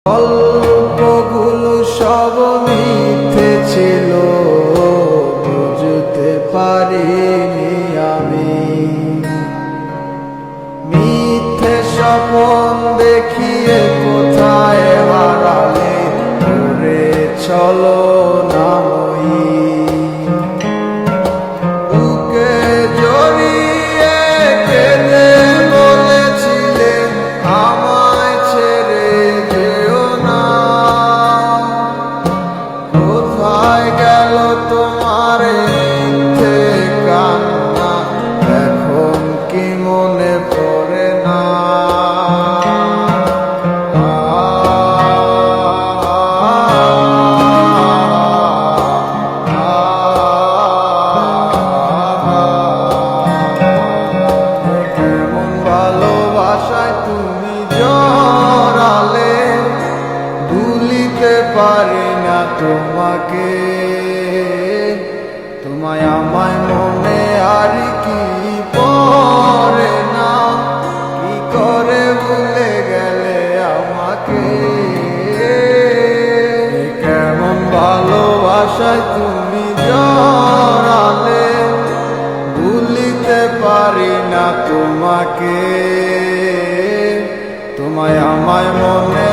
গল্পগুলো সব মিথ্যে ছিল, বুঝতে পারিনি আমি। মিথ্যে স্বপ্ন দেখিয়ে কোথায় হারালে ঘুরে চলো নামই। বুকে জড়িয়ে কেঁদে বলেছিলে আমায় ছেড়ে যেও না। কোথায় গেল তোমার মিথ্যে কান্না, এখন কি মনে পড়ে না? কেমন ভালোবাসায় তুমি জড়ালে, ভুলিতে পারি না তোমাকে। তোমায় আমায় মনে আর কি পড়ে না, কি করে ভুলে গেলে আমাকে। কেমন ভালোবাসায় তুমি জড়ালে, ভুলিতে পারি না তোমাকে। তোমায় আমায় মনে